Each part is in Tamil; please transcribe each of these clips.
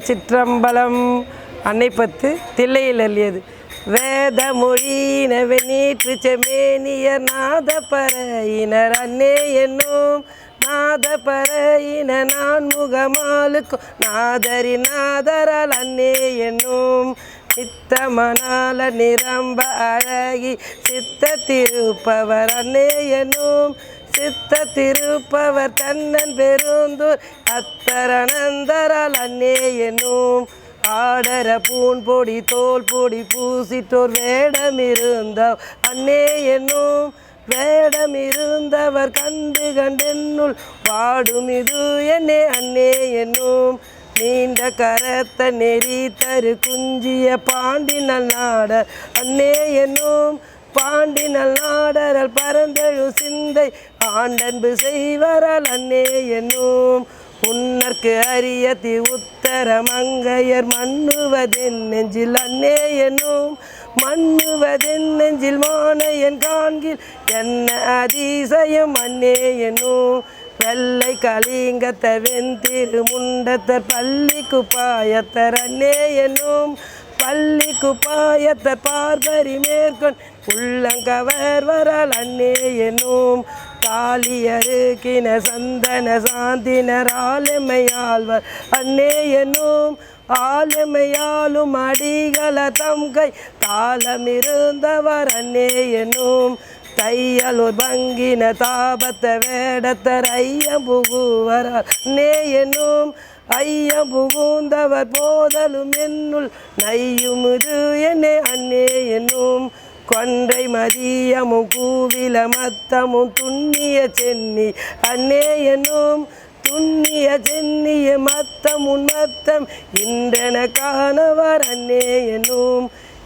சிற்றம்பலம் அன்னை பத்து தில்லையில் அள்ளியது வேத மொழியினவே நீற்று செமேனியர் நாத பறையினர் அன்னே என்னும் நாத பறையின நான் முகமாலுக்கும் நாதரி நாதரால் அன்னே என்னும் நித்தமனால நிரம்ப அழகி சித்த திருப்பவர் அன்னே என்னும் சித்த திருப்பவர் தன்னன் பெருந்தூர் அத்தரனந்தரால் அன்னே என்னும் ஆடர பூன் பொடி தோல் பொடி பூசிட்டோர் வேடமிருந்தவ் அன்னே என்னும் வேடமிருந்தவர் கண்டு கண்டென்னுள் வாடும் இது என்னே அன்னே என்னும் நீண்ட கரத்த நெறி தரு குஞ்சிய பாண்டினல் நாடர் அன்னே என்னும் பாண்டினல் நாடரல் பரந்தழு சிந்தை ஆண்டன்பு செய்வரால் அன்னே என்னும் உன்னற்கு அரியதி உத்தர மங்கையர் மண்ணுவதென் நெஞ்சில் அன்னே என்னும் மண்ணுவதென் நெஞ்சில் மானையன் காண்கில் என்ன அதிசயம் அன்னே என்னும் வெள்ளை கலிங்கத்த வெந்திரு முண்டத்தர் பள்ளி குப்பாயத்தர் அன்னே என்னும் பள்ளி குப்பாயத்தர் பார்பரி மேற்கொண் உள்ளங்கவர் வரால் அன்னே என்னும் காளியருக்கின சந்தன சாந்தினர் ஆலமையாழ்வர் அன்னே என்னும் ஆலமையாலும் அடிகள தம் கை தாளமிருந்தவர் அன்னே என்னும் தையலூர் பங்கின தாபத்த வேடத்தர் ஐயம் புகுவரால் அன்னே என்னும் ஐயம் புகுந்தவர் போதலும் என்னுள் நையும் இது என்னே அன்னே என்னும் கொன்றை மதியமும் கூவில மத்தமும் துண்ணிய சென்னி அன்னே என்னும் துண்ணிய சென்னிய மத்தம் உன்மத்தம் இன்றென காணவர் அன்னே என்னும்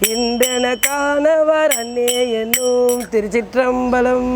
இன்றென காணவர் அன்னே என்னும். திருச்சிற்றம்பலம்.